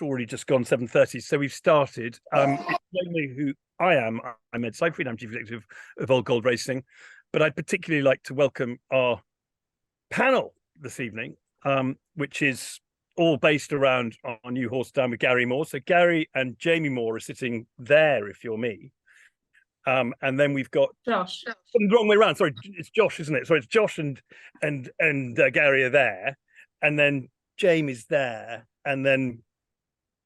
already just gone 7:30, so we've started. If you don't know who I am, I'm Ed Seyfried. I'm Chief Executive of Old Gold Racing, but I'd particularly like to welcome our panel this evening, which is all based around our new horse down with Gary Moore. So Gary and Jamie Moore are sitting there, if you're me. And then we've got Josh. The wrong way around. Sorry, it's Josh, isn't it? So it's Josh and Gary are there, and then Jamie's there, and then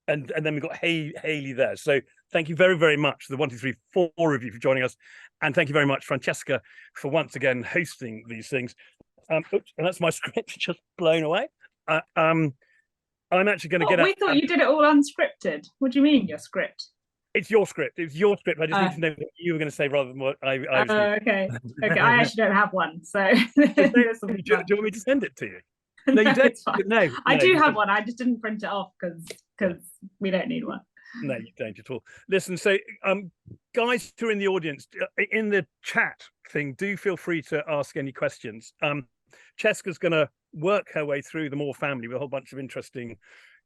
we've got Haley there. So thank you very, very much, the 1, 2, 3, 4 of you for joining us, and thank you very much, Francesca, for once again hosting these things. Oops, and that's my script just blown away. I'm actually going to get out. We thought you did it all unscripted. What do you mean, your script? It's your script. It's your script. I just need to know what you were going to say rather than what I was. Okay. Okay. I actually don't have one, so do you want me to send it to you? No, you don't. No, I do have one. I just didn't print it off because we don't need one. No, you don't at all. Listen, so guys who are in the audience, in the chat thing, do feel free to ask any questions. Cheska's going to work her way through the Moore family with a whole bunch of interesting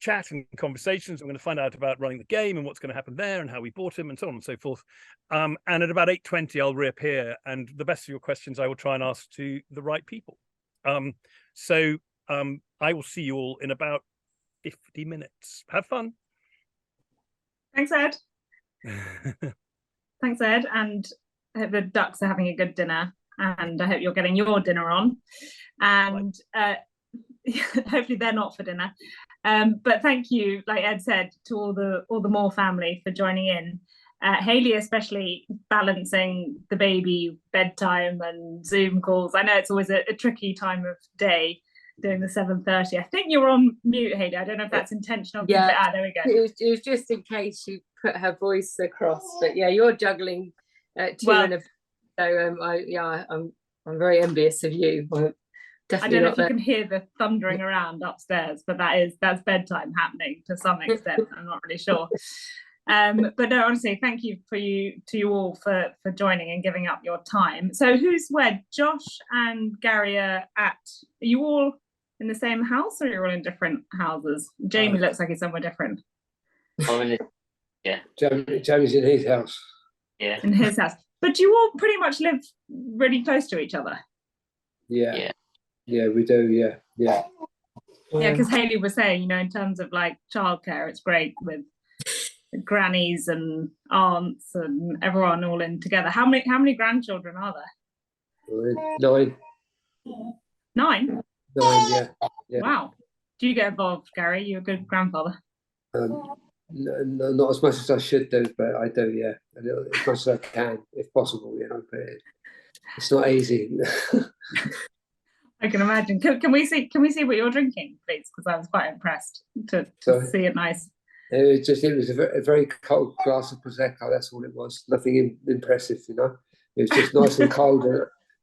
chat and conversations. I'm going to find out about running the game and what's going to happen there and how we bought him and so on and so forth. And at about 8:20, I'll reappear, and the best of your questions I will try and ask to the right people. So I will see you all in about 50 minutes. Have fun. Thanks, Ed. Thanks, Ed. And I hope the ducks are having a good dinner, and I hope you're getting your dinner on. And hopefully they're not for dinner. But thank you, like Ed said, to all the Moore family for joining in. Haley especially balancing the baby bedtime and Zoom calls. I know it's always a tricky time of day doing the 7:30. I think you're on mute, Haley. I don't know if that's intentional. Yeah, there we go. It was just in case she put her voice across. But yeah, you're juggling two and a. So I'm very envious of you. I don't know if you can hear the thundering around upstairs, but that's bedtime happening to some extent. I'm not really sure. But no, honestly, thank you to you all for joining and giving up your time. So who's where? Josh and Gary are you all in the same house, or you're all in different houses? Jamie looks like he's somewhere different. Yeah. Jamie's in his house. Yeah. In his house. But you all pretty much live really close to each other. Yeah. Yeah, we do. Yeah. Yeah, because Haley was saying, in terms of like childcare, it's great with grannies and aunts and everyone all in together. How many grandchildren are there? 9. 9? 9, yeah. Wow. Do you get involved, Gary? You're a good grandfather. No, not as much as I should do, but I do, yeah. As much as I can, if possible, but it's not easy. I can imagine. Can we see what you're drinking, please? Because I was quite impressed to see it nice. It was a very cold glass of Prosecco, that's all it was. Nothing impressive, It was just nice and cold.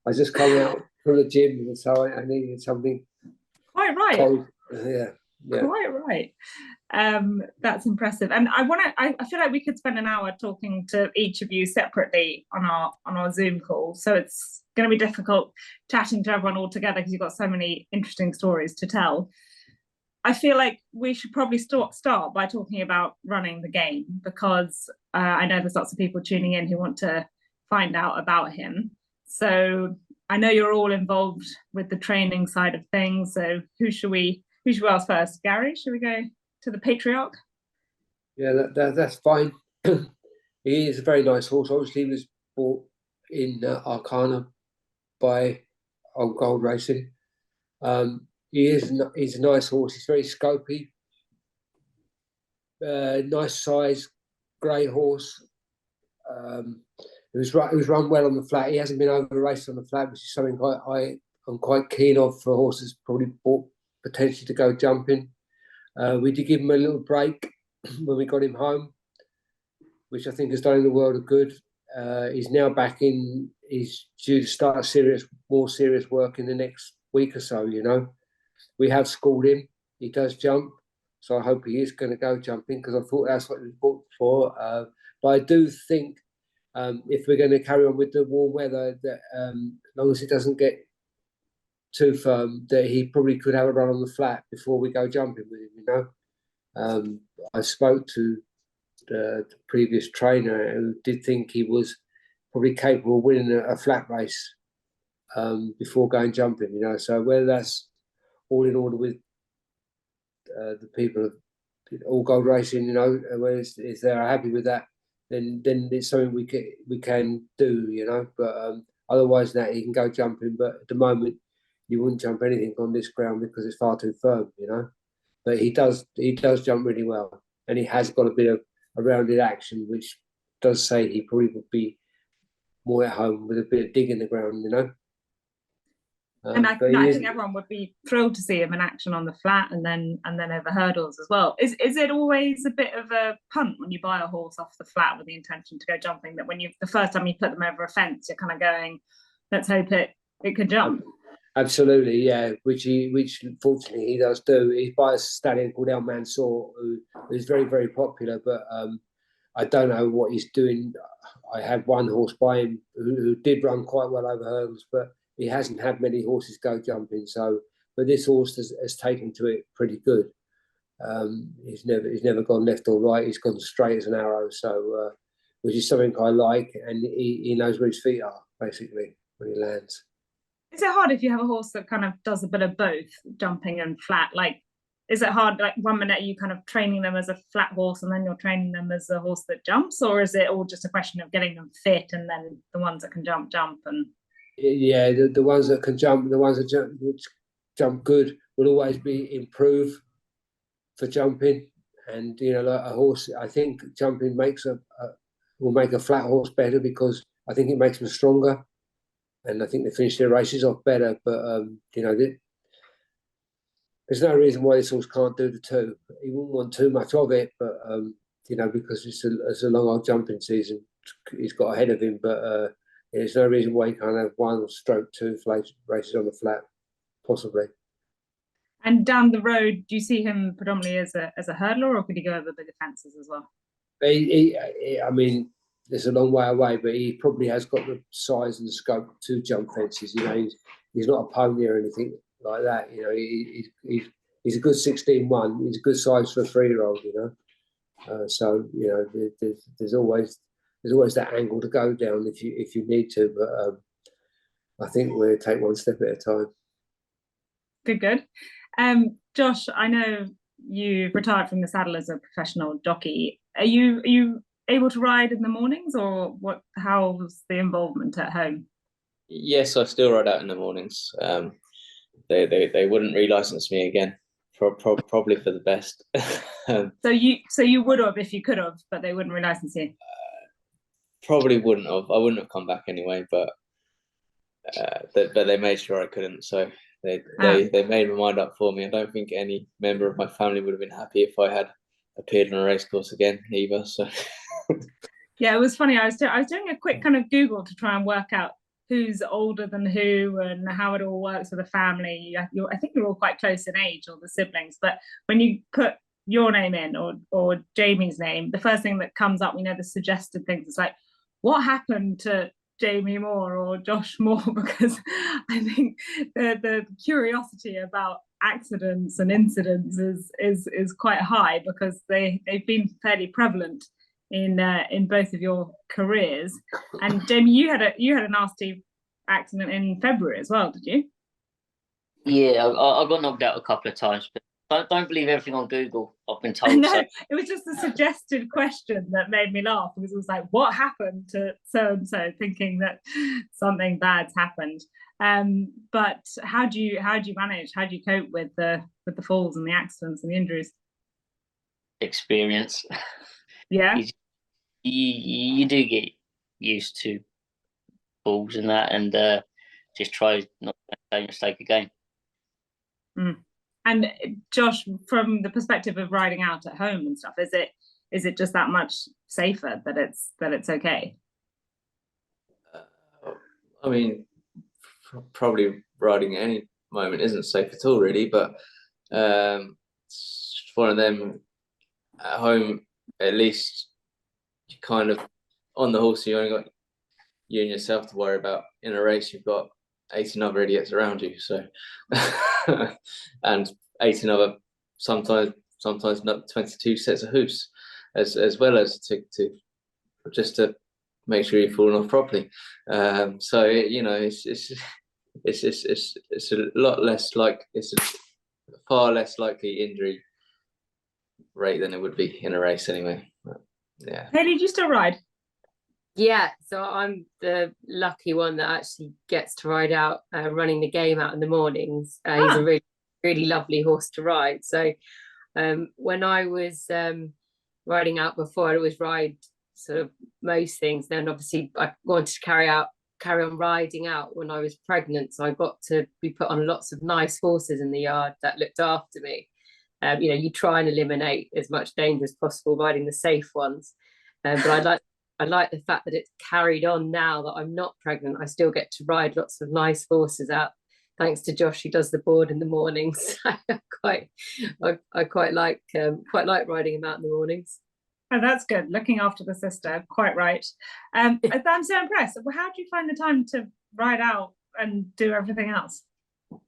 I just come out from the gym, and so I needed something quite right. Cold. Yeah. Quite right. That's impressive. And I feel like we could spend an hour talking to each of you separately on our Zoom call. So it's going to be difficult chatting to everyone all together because you've got so many interesting stories to tell. I feel like we should probably start by talking about running the game, because I know there's lots of people tuning in who want to find out about him. So I know you're all involved with the training side of things. So who should we ask first? Gary, should we go to the patriarch? Yeah, that's fine. He is a very nice horse. Obviously, he was bought in Arcana by Old Gold Racing. He's a nice horse. He's very scopy. Nice size, grey horse. He was run well on the flat. He hasn't been over raced on the flat, which is something I'm quite keen of for horses probably bought potentially to go jumping. We did give him a little break when we got him home, which I think has done him the world of good. He's now back in. He's due to start more serious work in the next week or so. We have schooled him. He does jump, so I hope he is going to go jumping, because I thought that's what he was bought for. But I do think if we're going to carry on with the warm weather, that as long as it doesn't get too firm, that he probably could have a run on the flat before we go jumping with him. I spoke to the previous trainer who did think he was probably capable of winning a flat race before going jumping, you know. So whether that's all in order with the people of All Gold Racing, you know, whether if they're happy with that, then it's something we can do, you know. But otherwise, that he can go jumping. But at the moment, you wouldn't jump anything on this ground because it's far too firm, you know. But he does jump really well, and he has got a bit of a rounded action, which does say he probably would be more at home with a bit of dig in the ground, you know. And I think everyone would be thrilled to see him in action on the flat and then over hurdles as well. Is it always a bit of a punt when you buy a horse off the flat with the intention to go jumping, that when the first time you put them over a fence, you're kind of going, let's hope it can jump? Absolutely, yeah. Which fortunately he does do. He buys a stallion called El Mansour, who's very, very popular, but I don't know what he's doing. I had one horse by him who did run quite well over hurdles, but he hasn't had many horses go jumping. So, but this horse has taken to it pretty good. He's never gone left or right. He's gone straight as an arrow. So, which is something I like, and he knows where his feet are basically when he lands. Is it hard if you have a horse that kind of does a bit of both, jumping and flat? Like, is it hard, like one minute you kind of training them as a flat horse and then you're training them as a horse that jumps, or is it all just a question of getting them fit and then the ones that can jump and? Yeah, the ones that can jump, the ones that jump good will always be improved for jumping. And you know, like a horse, I think jumping will make a flat horse better because I think it makes them stronger, and I think they finish their races off better. But you know, there's no reason why this horse can't do the two. He wouldn't want too much of it, but you know, because it's a long old jumping season, he's got ahead of him. But there's no reason why he can't have 1/2 races on the flat, possibly. And down the road, do you see him predominantly as a hurdler, or could he go over bigger fences as well? I mean, it's a long way away, but he probably has got the size and the scope to jump fences. You know, he's not a pony or anything like that. You know, he's a good 16-1. He's a good size for a 3-year-old. You know, so you know, there's always that angle to go down if you need to. But I think we'll take one step at a time. Good. Josh, I know you retired from the saddle as a professional jockey. Are you able to ride in the mornings, or what? How's the involvement at home? Yes, I still ride out in the mornings. They wouldn't relicense me again, probably for the best. So you would have if you could have, but they wouldn't relicense you. Probably wouldn't have. I wouldn't have come back anyway, but they made sure I couldn't. So they made my mind up for me. I don't think any member of my family would have been happy if I had appeared on a racecourse again either. So yeah, it was funny. I was doing a quick kind of Google to try and work out who's older than who and how it all works with a family. I think you're all quite close in age, all the siblings. But when you put your name in or Jamie's name, the first thing that comes up, the suggested things, it's like, what happened to Jamie Moore or Josh Moore? Because I think the curiosity about accidents and incidents is quite high, because they've been fairly prevalent in both of your careers. And Jamie, you had a nasty accident in February as well, did you? Yeah, I got knocked out a couple of times, but don't believe everything on Google. I've been told. No, so. It was just a suggested question that made me laugh, because it was like, what happened to so and so, thinking that something bad's happened. But how do you manage? How do you cope with the falls and the accidents and the injuries? Experience. Yeah. You do get used to falls and that, and just try not to make a mistake again. Mm. And Josh, from the perspective of riding out at home and stuff, is it just that much safer that it's okay? I mean, probably riding at any moment isn't safe at all, really. But it's one of them. At home, at least you kind of on the horse. You only got you and yourself to worry about. In a race, you've got 18 other idiots around you. So, and 18 other sometimes sometimes not 22 sets of hoofs, as well as to just to make sure you're falling off properly. So it's a lot less like, it's a far less likely injury rate than it would be in a race anyway. But, yeah. Hayley, do you still ride? Yeah, so I'm the lucky one that actually gets to ride out, running the game out in the mornings. He's a really, really lovely horse to ride. So when I was riding out before, I always ride sort of most things. Then obviously I wanted to carry on riding out when I was pregnant. So I got to be put on lots of nice horses in the yard that looked after me. You try and eliminate as much danger as possible riding the safe ones. But I like the fact that it's carried on now that I'm not pregnant. I still get to ride lots of nice horses out, thanks to Josh, who does the board in the mornings. I quite like riding him out in the mornings. Oh, that's good. Looking after the sister, quite right. I'm so impressed. How do you find the time to ride out and do everything else?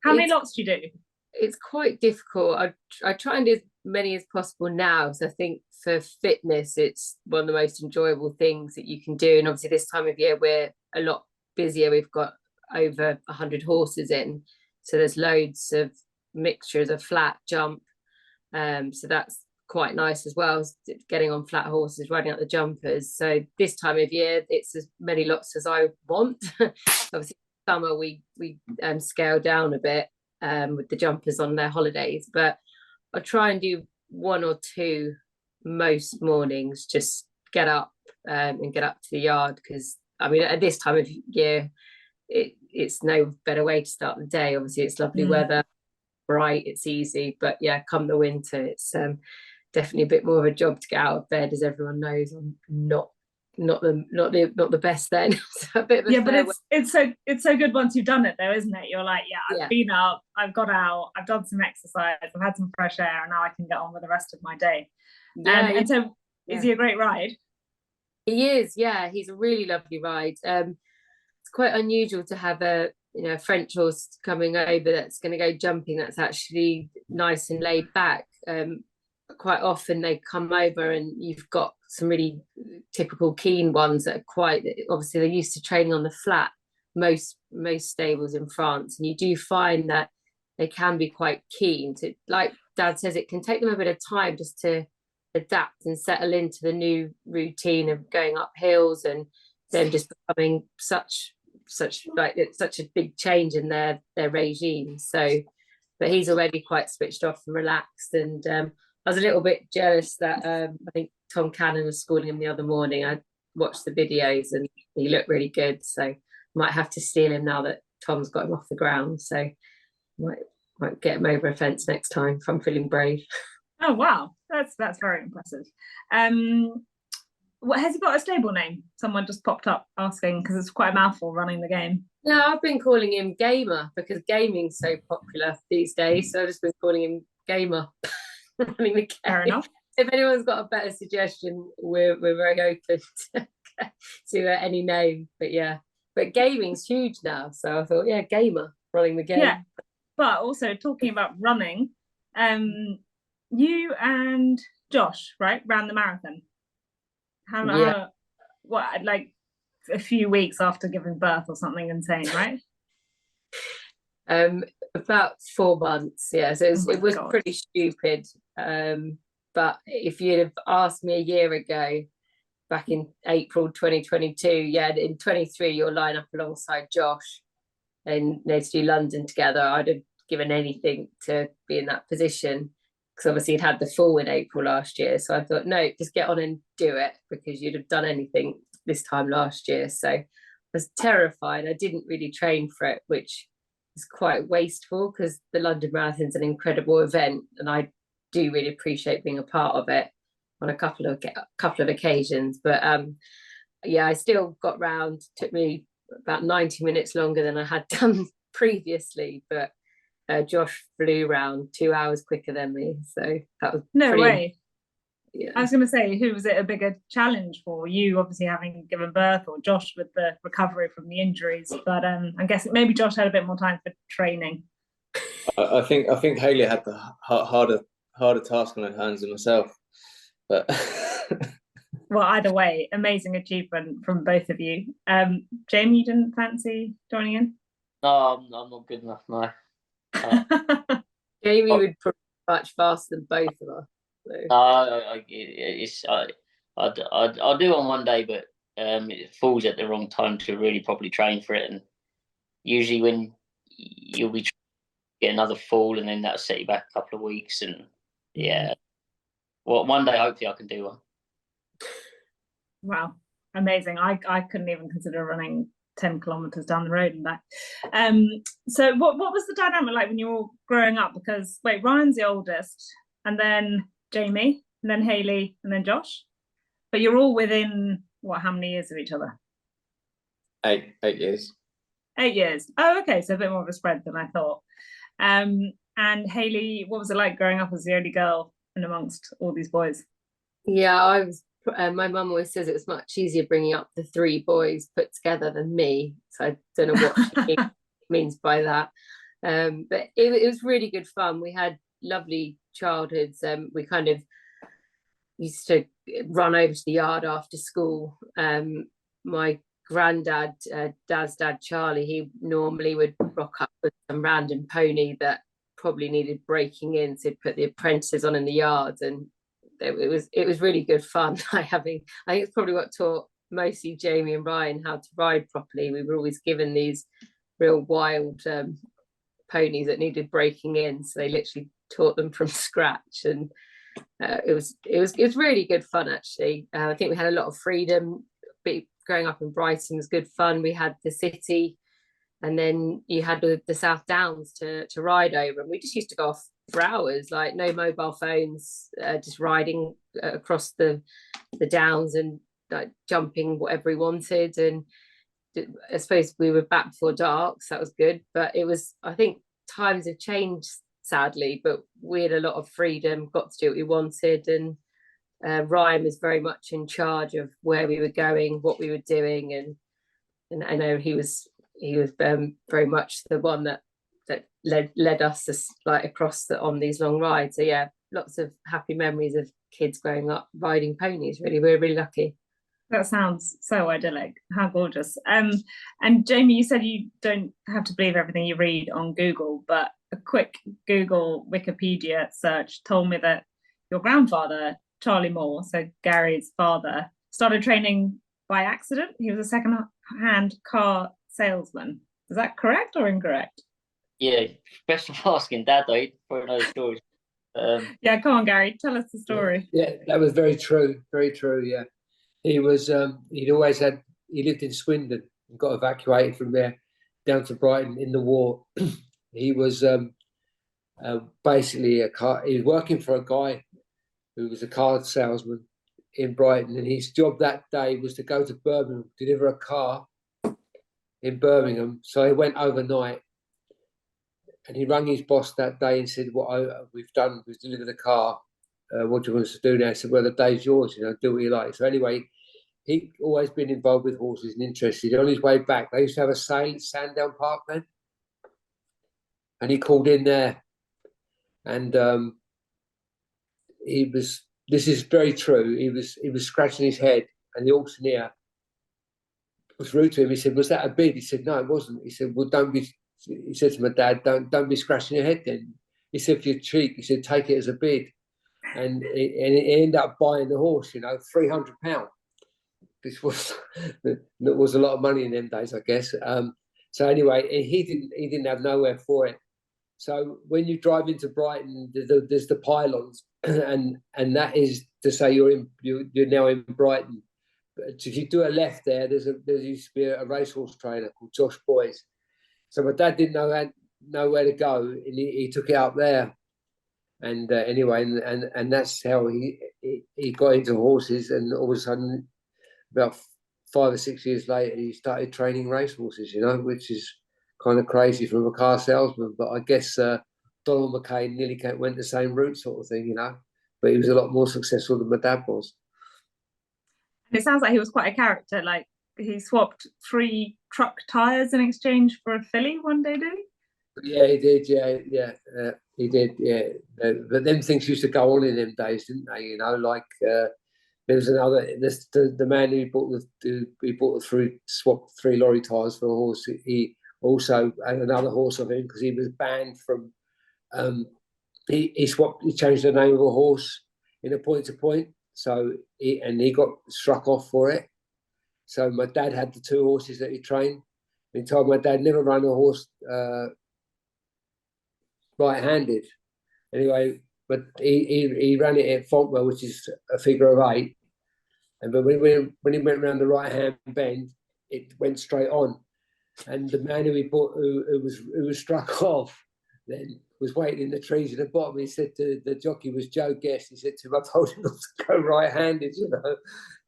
How many lots do you do? It's quite difficult. I try and do as many as possible now. So I think for fitness, it's one of the most enjoyable things that you can do. And obviously this time of year, we're a lot busier. We've got over 100 horses in. So there's loads of mixtures of flat, jump. So that's quite nice as well, getting on flat horses, riding out the jumpers. So this time of year, it's as many lots as I want. Obviously summer we scale down a bit with the jumpers on their holidays, but I try and do one or two most mornings, just get up and get up to the yard, because I mean at this time of year it's no better way to start the day. Obviously it's lovely weather, bright, it's easy, but yeah, come the winter it's definitely a bit more of a job to get out of bed. As everyone knows, I'm not the best then. So a bit of a but it's so good once you've done it though, isn't it? You're like, I've been up, I've got out, I've done some exercise, I've had some fresh air, and now I can get on with the rest of my day. And so is he a great ride? He is, yeah, he's a really lovely ride. It's quite unusual to have a French horse coming over that's going to go jumping that's actually nice and laid back. Quite often they come over and you've got some really typical keen ones that are quite, obviously they're used to training on the flat, most stables in France, and you do find that they can be quite keen to, like Dad says, it can take them a bit of time just to adapt and settle into the new routine of going up hills, and then just becoming such a big change in their regime. So but he's already quite switched off and relaxed, and I was a little bit jealous that I think Tom Cannon was schooling him the other morning. I watched the videos and he looked really good, so might have to steal him now that Tom's got him off the ground. So might get him over a fence next time if I'm feeling brave. Oh wow, that's very impressive. What has he got a stable name? Someone just popped up asking, because it's quite a mouthful running the game. No, I've been calling him Gamer because gaming's so popular these days, so I've just been calling him Gamer. Running the game. Fair enough. If anyone's got a better suggestion, we're very open to any name. But yeah, but gaming's huge now, so I thought, yeah, Gamer, running the game. Yeah, but also talking about running, you and Josh, right, ran the marathon. Like a few weeks after giving birth or something insane, right? About 4 months, yeah. So it was God. Pretty stupid. But if you'd have asked me a year ago, back in April 2022, yeah, in 23 you'll line up alongside Josh and to do London together, I'd have given anything to be in that position, because obviously he'd had the fall in April last year. So I thought, no, just get on and do it, because you'd have done anything this time last year. So I was terrified. I didn't really train for it, which is quite wasteful, because the London Marathon's an incredible event and I do really appreciate being a part of it on a couple of occasions. But yeah, I still got round. Took me about 90 minutes longer than I had done previously, but Josh flew round 2 hours quicker than me, so that was no way. Yeah. I was going to say, who was it a bigger challenge for? You obviously having given birth, or Josh with the recovery from the injuries? But I guess maybe Josh had a bit more time for training. I think Hayley had the harder harder task on the hands than myself. But Well, either way, amazing achievement from both of you. Jamie, you didn't fancy joining in? No, I'm not good enough. No. Jamie Oh. would probably be much faster than both of us. So. I'll do it on one day, but it falls at the wrong time to really properly train for it. And usually when you'll be get another fall, and then that'll set you back a couple of weeks. And yeah, well, one day hopefully I can do one. Wow, amazing. I couldn't even consider running 10 kilometers down the road and back. So what was the dynamic like when you were growing up? Because wait, Ryan's the oldest, and then Jamie, and then Hayley, and then Josh. But you're all within what, how many years of each other? 8 years. 8 years. Oh, okay, so a bit more of a spread than I thought. And Hayley, what was it like growing up as the only girl and amongst all these boys? Yeah, I was. My mum always says it was much easier bringing up the 3 boys put together than me. So I don't know what she means by that. But it was really good fun. We had lovely childhoods. We kind of used to run over to the yard after school. My granddad, Dad's dad, Charlie, he normally would rock up with some random pony that probably needed breaking in. So he'd put the apprentices on in the yard, and it was really good fun. I think it's probably what taught mostly Jamie and Ryan how to ride properly. We were always given these real wild ponies that needed breaking in, so they literally taught them from scratch, and it was really good fun actually. I think we had a lot of freedom. Growing up in Brighton was good fun. We had the city, and then you had the South Downs to ride over, and we just used to go off for hours, like no mobile phones, just riding across the downs and like jumping whatever we wanted. And I suppose we were back before dark, so that was good. But it was, I think times have changed sadly, but we had a lot of freedom, got to do what we wanted, and Ryan was very much in charge of where we were going, what we were doing, and I know he was very much the one that led us to, like, across on these long rides. So yeah, lots of happy memories of kids growing up riding ponies. Really, we're really lucky. That sounds so idyllic. How gorgeous. And Jamie, you said you don't have to believe everything you read on Google, but a quick Google Wikipedia search told me that your grandfather, Charlie Moore, so Gary's father, started training by accident. He was a second-hand car salesman. Is that correct or incorrect? Yeah, best of asking Dad though. He'd probably know the stories. Yeah, come on, Gary, tell us the story. Yeah, that was very true. Very true. Yeah, he was. He lived in Swindon and got evacuated from there down to Brighton in the war. He was basically he was working for a guy who was a car salesman in Brighton, and his job that day was to go to Birmingham, deliver a car in Birmingham. So he went overnight, and he rang his boss that day and said, "What we've done was deliver the car. What do you want us to do now?" He said, "Well, the day's yours. Do what you like." So anyway, he'd always been involved with horses and interested. On his way back, they used to have a sale at Sandown Park then, and he called in there, and he was. This is very true. He was scratching his head, and the auctioneer was rude to him. He said, "Was that a bid?" He said, "No, it wasn't." He said, "Well, don't be." He said to my dad, "Don't be scratching your head then." He said, "For your cheek," he said, "take it as a bid." And he ended up buying the horse, £300. This was a lot of money in them days, I guess. So anyway, he didn't have nowhere for it. So when you drive into Brighton, there's the pylons, and that is to say you're now in Brighton. But if you do a left there, there used to be a racehorse trainer called Josh Boyes. So my dad didn't know where to go, and he took it up there. And anyway, and that's how he got into horses, and all of a sudden, about 5 or 6 years later, he started training racehorses. Which is kind of crazy from a car salesman. But I guess Donald McCain nearly went the same route, sort of thing. But he was a lot more successful than my dad was. It sounds like he was quite a character. Like, he swapped 3 truck tires in exchange for a filly one day, did he? Yeah, he did. He did. Yeah, but them things used to go on in them days, didn't they? You know, like there was another. The man who bought the swapped 3 lorry tires for a horse. He also had another horse of him because he was banned from. He changed the name of a horse in a point to point. So he got struck off for it. So my dad had the 2 horses that he trained. He told my dad never run a horse right-handed. Anyway, but he ran it at Fontwell, which is a figure of 8. And but when he went around the right-hand bend, it went straight on. And the man who was struck off then was waiting in the trees at the bottom. He said to the jockey, was Joe Guest. He said to him, I told him not to go right-handed, you know.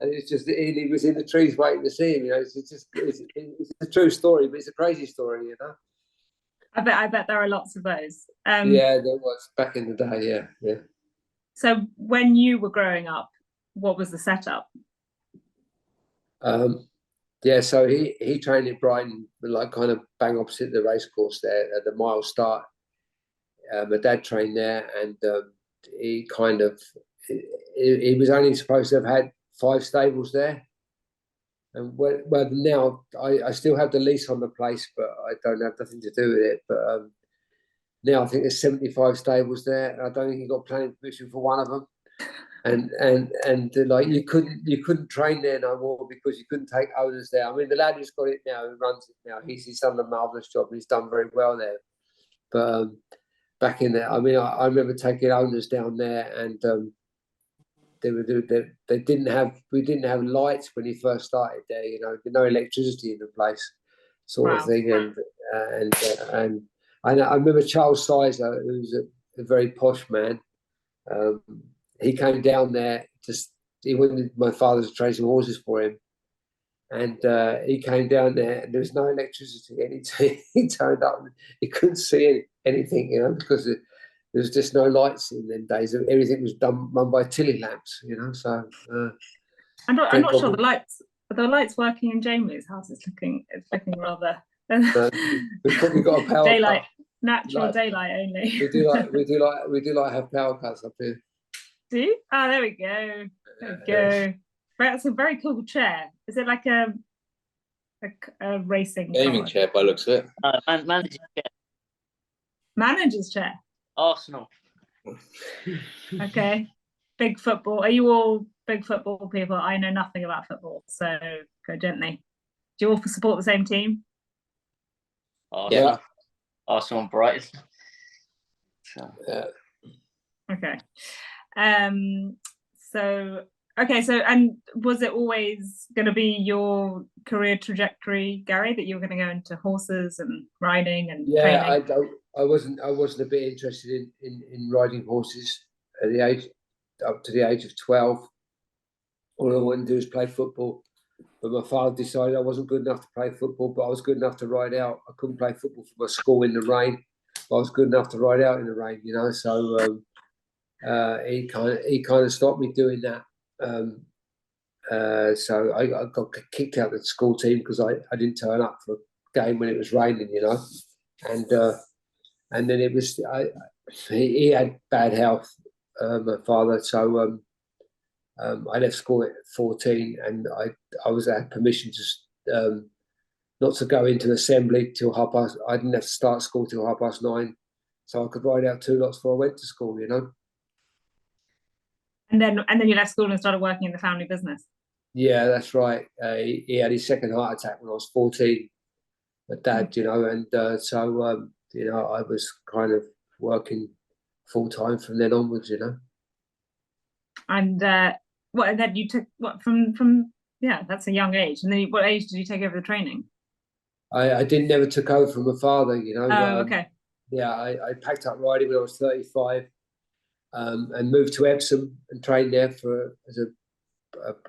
And it's just he was in the trees waiting to see him, you know. It's a true story, but it's a crazy story, you know. I bet there are lots of those. Yeah, there was back in the day. Yeah. So when you were growing up, what was the setup? Yeah, so he trained at Brighton, like kind of bang opposite the racecourse there at the mile start. My dad trained there, and he kind of he was only supposed to have had 5 stables there. And well, now I still have the lease on the place, but I don't have nothing to do with it. But now I think there's 75 stables there. I don't think he got planning permission for one of them. And like you couldn't train there no more because you couldn't take owners there. I mean, the lad who's got it now, who runs it now, he's done a marvelous job. He's done very well there. But back in there, I mean, I remember taking owners down there, and we didn't have lights when he first started there. You know, no electricity in the place, sort of thing. And I remember Charles Sizer, who's a very posh man. He came down there, he wanted my father to train some horses for him. And he came down there, and there was no electricity. And he turned up, and he couldn't see anything, you know, because there was just no lights in them days. Everything was done by Tilly lamps, you know. So I'm not sure the lights working in Jamie's house is looking rather. We've probably got a power daylight, cut. natural daylight only. we do like have power cuts up here. Do you? Oh, there we go. There we go. That's a very cool chair. Is it like a racing gaming chair by looks of it? Manager's chair. Manager's chair. Arsenal. Okay. Big football. Are you all big football people? I know nothing about football, so go gently. Do you all support the same team? Arsenal. Yeah. Arsenal and Brighton. So. Yeah. Okay. So and was it always going to be your career trajectory, Gary, that you were going to go into horses and riding and training? I wasn't a bit interested in riding horses up to the age of 12. All I wanted to do was play football. But my father decided I wasn't good enough to play football, but I was good enough to ride out. I couldn't play football for my school in the rain, but I was good enough to ride out in the rain, you know. So he kind of stopped me doing that. So I got kicked out of the school team because I didn't turn up for a game when it was raining, you know. And then it was he had bad health, my father. So I left school at 14, and I had permission to not to go into assembly till 9:30. I didn't have to start school till 9:30, so I could ride out 2 lots before I went to school, you know. And then you left school and started working in the family business. Yeah, that's right. He had his second heart attack when I was 14. My dad, you know, and so you know, I was kind of working full time from then onwards, you know. And and then you took from that's a young age. And then what age did you take over the training? I never took over from my father, you know. Oh, okay. Yeah, I packed up riding when I was 35, and moved to Epsom and trained there as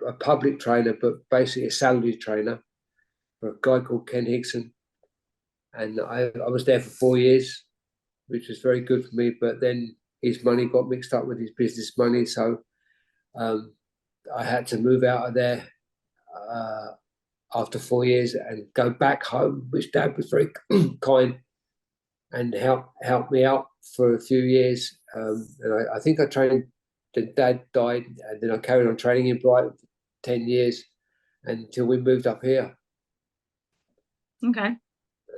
a public trainer, but basically a salaried trainer for a guy called Ken Hickson. And I was there for 4 years, which was very good for me. But then his money got mixed up with his business money, so I had to move out of there after 4 years and go back home, which Dad was very kind. and helped me out for a few years. And I think I trained. Then Dad died, and then I carried on training in Brighton for 10 years until we moved up here. Okay.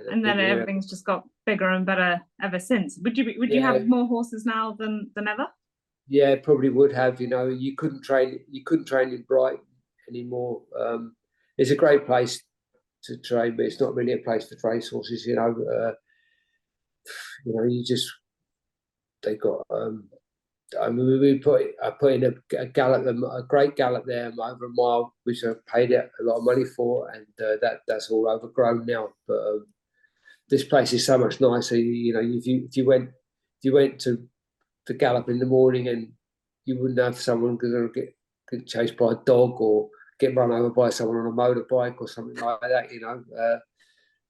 And then everything's just got bigger and better ever since. Would you have more horses now than ever? Yeah, probably would have. You couldn't train in Brighton anymore. It's a great place to train, but it's not really a place for race horses. They got. I put in a gallop, a great gallop there over a mile, which I paid a lot of money for, and that's all overgrown now. But this place is so much nicer. If you went to gallop in the morning, and you wouldn't have someone going to get chased by a dog or get run over by someone on a motorbike or something like that.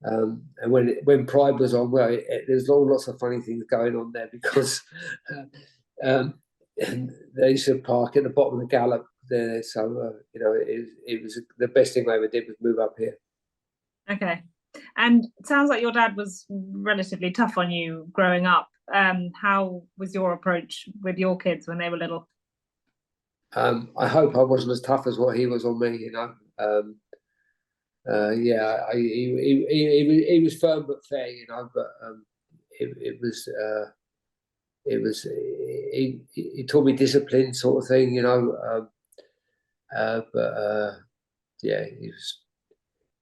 And when Pride was on, well, there's lots of funny things going on there because and they used to park at the bottom of the gallop there. So it was the best thing I ever did was move up here. Okay. And it sounds like your dad was relatively tough on you growing up. How was your approach with your kids when they were little? I hope I wasn't as tough as what he was on me. He was firm but fair. But he taught me discipline, sort of thing. He was.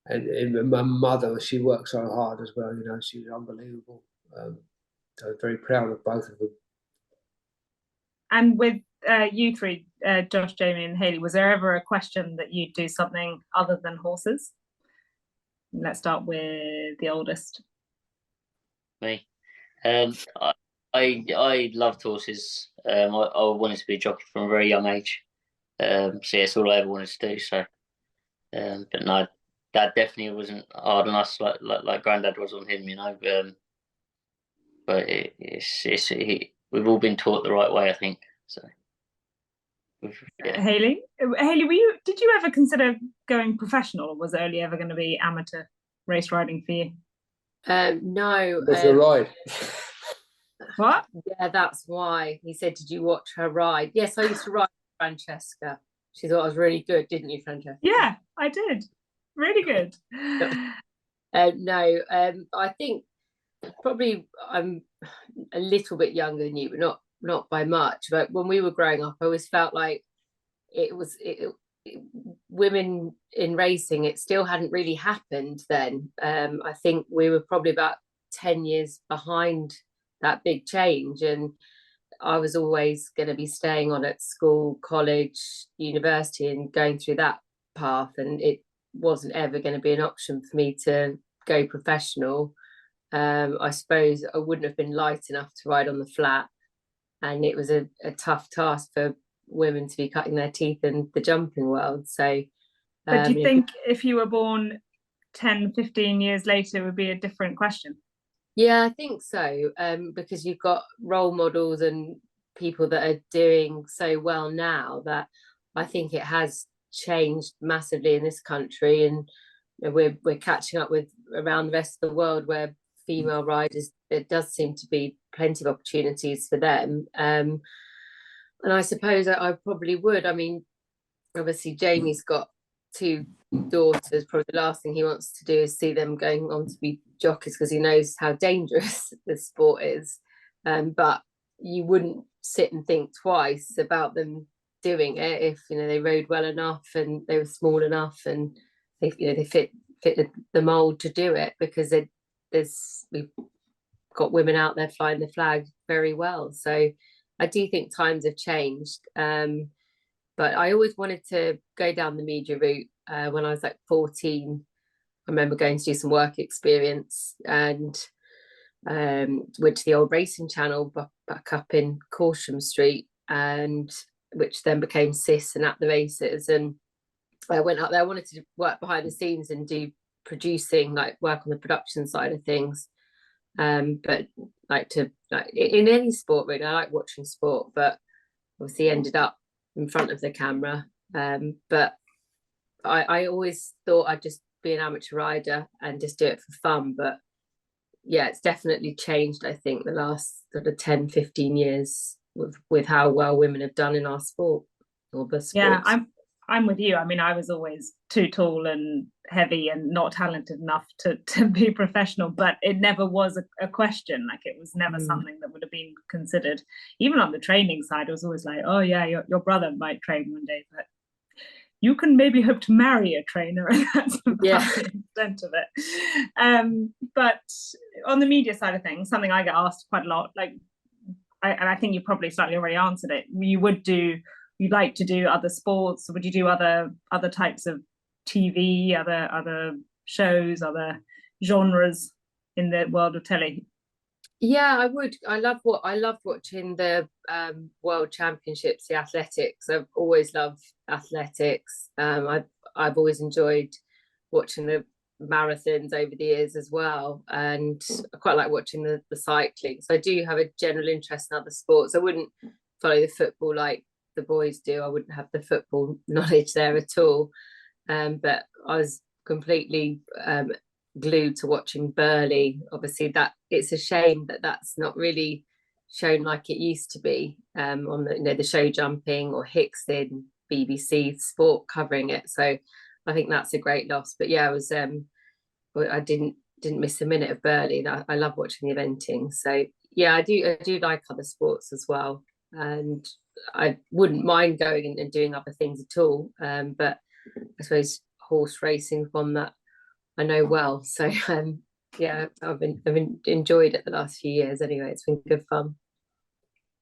And my mother, she worked so hard as well. She was unbelievable. So I'm very proud of both of them. And with you three, Josh, Jamie, and Hayley, was there ever a question that you'd do something other than horses? Let's start with the oldest. Me. I loved horses. I wanted to be a jockey from a very young age. So it's all I ever wanted to do. So, but no, Dad definitely wasn't hard on us like Granddad was on him. But we've all been taught the right way, I think. So. Yeah. Hayley, did you ever consider going professional, or was it only ever going to be amateur race riding for you? No. What's your ride? What? Yeah, that's why. He said, did you watch her ride? Yes, I used to ride Francesca. She thought I was really good, didn't you, Francesca? Yeah, I did. Really good. No, I think probably I'm a little bit younger than you, but not by much. But when we were growing up, I always felt like women in racing, it still hadn't really happened then. I think we were probably about 10 years behind that big change, and I was always going to be staying on at school, college, university, and going through that path, and it wasn't ever going to be an option for me to go professional. I suppose I wouldn't have been light enough to ride on the flat, and it was a tough task for women to be cutting their teeth in the jumping world. So but do you think if you were born 10, 15 years later, it would be a different question? Yeah, I think so, because you've got role models and people that are doing so well now that I think it has changed massively in this country, and we're catching up with around the rest of the world where female riders, there does seem to be plenty of opportunities for them. And I suppose I probably would. I mean, obviously Jamie's got 2 daughters. Probably the last thing he wants to do is see them going on to be jockeys, because he knows how dangerous the sport is. But you wouldn't sit and think twice about them doing it if they rode well enough and they were small enough and they fit the mold to do it, because we've got women out there flying the flag very well. So I do think times have changed. But I always wanted to go down the media route. When I was like 14, I remember going to do some work experience and went to the old racing channel back up in Corsham Street, and which then became CIS and At the Races. And I went up there, I wanted to work behind the scenes and do producing, like work on the production side of things. But in any sport really, I like watching sport, but obviously ended up in front of the camera. But I always thought I'd just be an amateur rider and just do it for fun. But yeah, it's definitely changed, I think, the last sort of 10, 15 years with how well women have done in our sport, or the sports. Yeah, I'm with you. I mean, I was always too tall and heavy and not talented enough to be professional, but it never was a question. Like, it was never something that would have been considered. Even on the training side, it was always like, oh yeah, your brother might train one day, but you can maybe hope to marry a trainer, and that's about the extent of it. But on the media side of things, something I get asked quite a lot, like, and I think you probably slightly already answered it. You'd like to do other sports? Would you do other types of TV, other shows, other genres in the world of telly? Yeah, I would. I loved watching the World Championships, the athletics. I've always loved athletics. I've always enjoyed watching the marathons over the years as well, and I quite like watching the cycling. So I do have a general interest in other sports. I wouldn't follow the football like the boys do. I wouldn't have the football knowledge there at all. But I was completely glued to watching Burley. Obviously, that it's a shame that that's not really shown like it used to be on the show jumping, or Hicks in BBC Sport covering it. So I think that's a great loss. But yeah, I didn't miss a minute of Burley. I love watching the eventing. So yeah, I do like other sports as well, and I wouldn't mind going and doing other things at all. But I suppose horse racing one that I know well. So yeah, I've enjoyed it the last few years anyway. It's been good fun.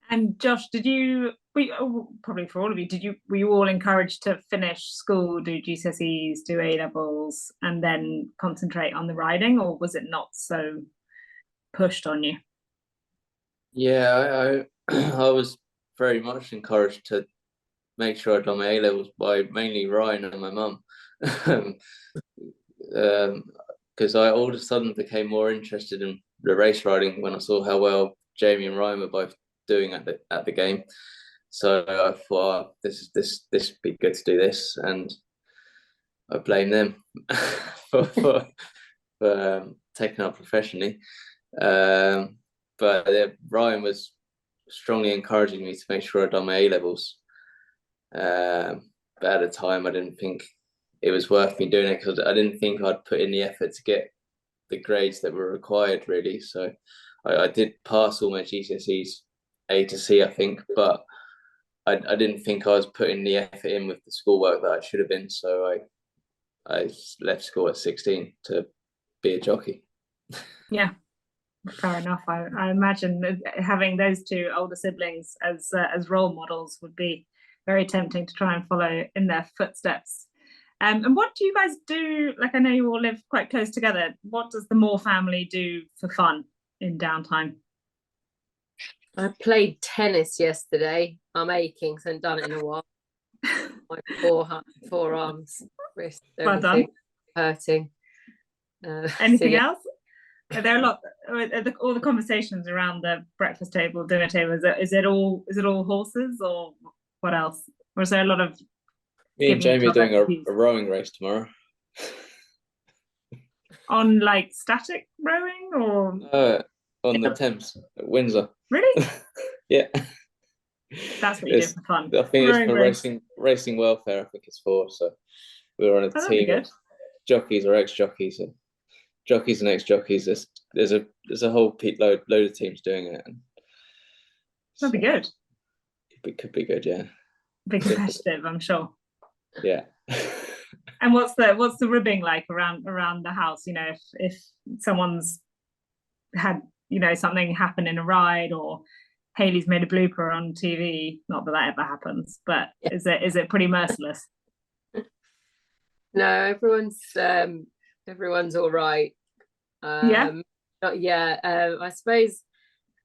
And Josh, probably for all of you, were you all encouraged to finish school, do GCSEs, do A levels, and then concentrate on the riding, or was it not so pushed on you? Yeah, I was very much encouraged to make sure I'd done my A levels by mainly Ryan and my mum, because I all of a sudden became more interested in the race riding when I saw how well Jamie and Ryan were both doing at the game. So I thought, this would be good to do this, and I blame them for taking up professionally. But Ryan was strongly encouraging me to make sure I'd done my A levels. But at the time, I didn't think it was worth me doing it, because I didn't think I'd put in the effort to get the grades that were required, really. So I did pass all my GCSEs A to C, I think, but I didn't think I was putting the effort in with the schoolwork that I should have been. So I left school at 16 to be a jockey. Yeah, fair enough. I imagine that having those two older siblings as role models would be very tempting to try and follow in their footsteps. And what do you guys do? Like, I know you all live quite close together. What does the Moore family do for fun in downtime? I played tennis yesterday. I'm aching, so I haven't done it in a while. My forearms, wrists, everything hurting. Anything else? Are there a lot? All the conversations around the breakfast table, dinner table. Is it all horses, or what else? Or is there a lot of? Me and Jamie are doing a rowing race tomorrow. On like static rowing, or on the Thames at Windsor. Really? Yeah. That's what you do for fun. I think it's for racing welfare. I think it's for. So we're on a team of jockeys or ex-jockeys, and jockeys and ex-jockeys. There's a whole load of teams doing it. That'd be good. It could be good, yeah. Big competitive, I'm sure. Yeah. And what's the ribbing like around the house? You know, if someone's had, you know, something happen in a ride, or Hayley's made a blooper on TV. Not that ever happens, but is it pretty merciless? No, everyone's all right. Yeah. I suppose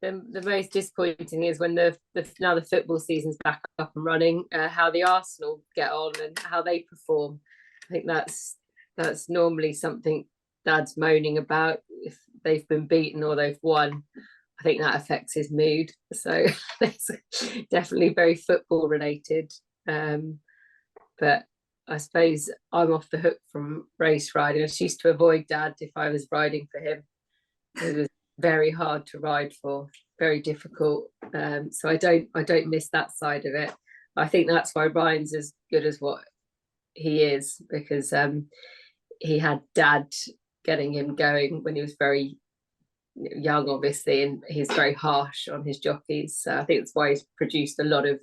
the most disappointing is when now the football season's back up and running, how the Arsenal get on and how they perform. I think that's normally something Dad's moaning about. If they've been beaten or they've won, I think that affects his mood. So it's definitely very football related. But I suppose I'm off the hook from race riding. I used to avoid Dad if I was riding for him. It was very hard to ride for, very difficult. So I don't miss that side of it. I think that's why Ryan's as good as what he is, because he had dad getting him going when he was very young, obviously, and he's very harsh on his jockeys. So I think that's why he's produced a lot of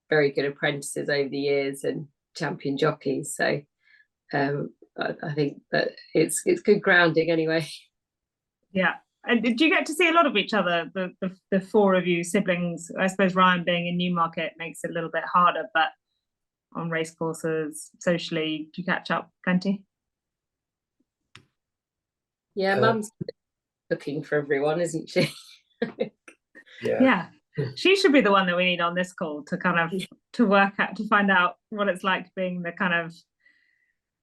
very good apprentices over the years and champion jockeys. So I think that it's good grounding anyway. Yeah. And did you get to see a lot of each other, the four of you siblings? I suppose Ryan being in Newmarket makes it a little bit harder, but on race courses, socially, do you catch up plenty? Yeah, Mum's looking for everyone, isn't she? Yeah. She should be the one that we need on this call to kind of to work out, to find out what it's like being the kind of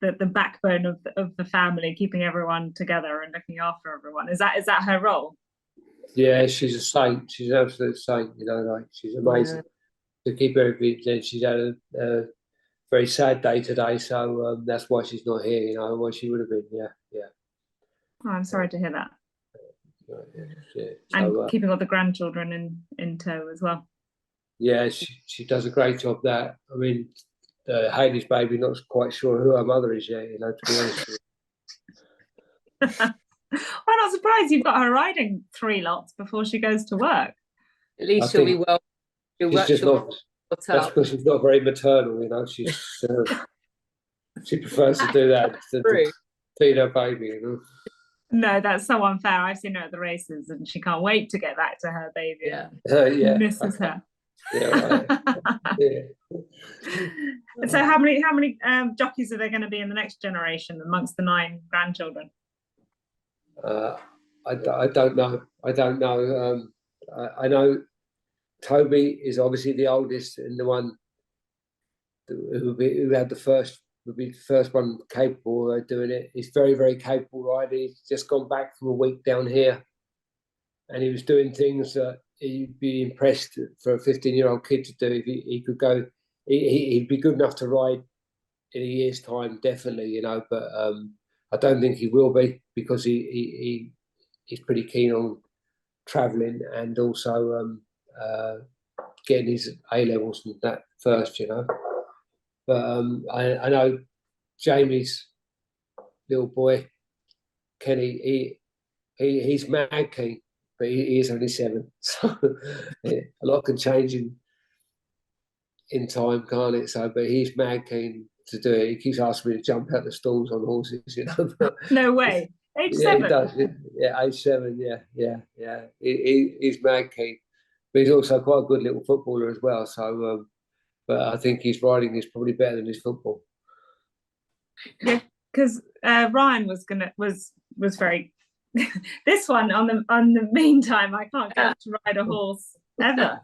the backbone of the family, keeping everyone together and looking after everyone. Is that her role? Yeah, she's a saint. She's an absolute saint. You know, like she's amazing to keep everything. Then she's had a very sad day today, so that's why she's not here. You know, otherwise she would have been. Yeah. Oh, I'm sorry to hear that. Yeah. And keeping all the grandchildren in tow as well. Yeah, she does a great job. That, I mean, Hayley's baby, not quite sure who her mother is yet. You know, to be honest with you. I'm not surprised you've got her riding 3 lots before she goes to work. At least she'll be well. She's just not. That's because she's not very maternal. You know, she prefers to do that than to feed her baby. You know. No, that's so unfair. I've seen her at the races, and she can't wait to get back to her baby. Yeah, yeah. Misses her. Yeah, right. Yeah. So how many jockeys are there going to be in the next generation amongst the 9 grandchildren? I don't know. I don't know. I know Toby is obviously the oldest and the one who had the first, would be the first one capable of doing it. He's very, very capable rider. He's just gone back from a week down here, and he was doing things that he'd be impressed for a 15-year-old kid to do. If he could go, he'd be good enough to ride in a year's time, definitely, you know. But I don't think he will be, because he's pretty keen on travelling and also getting his A levels and that first, you know. But I know Jamie's little boy, Kenny, he's mad keen, but he is only 7. So yeah, a lot can change in time, can't it? So, but he's mad keen to do it. He keeps asking me to jump out the stalls on horses, you know. No way. Age 7? He does. Yeah, age 7, yeah. He's mad keen. But he's also quite a good little footballer as well. So, but I think his riding is probably better than his football. Yeah, because Ryan was very. This one on the meantime, I can't get to ride a horse ever.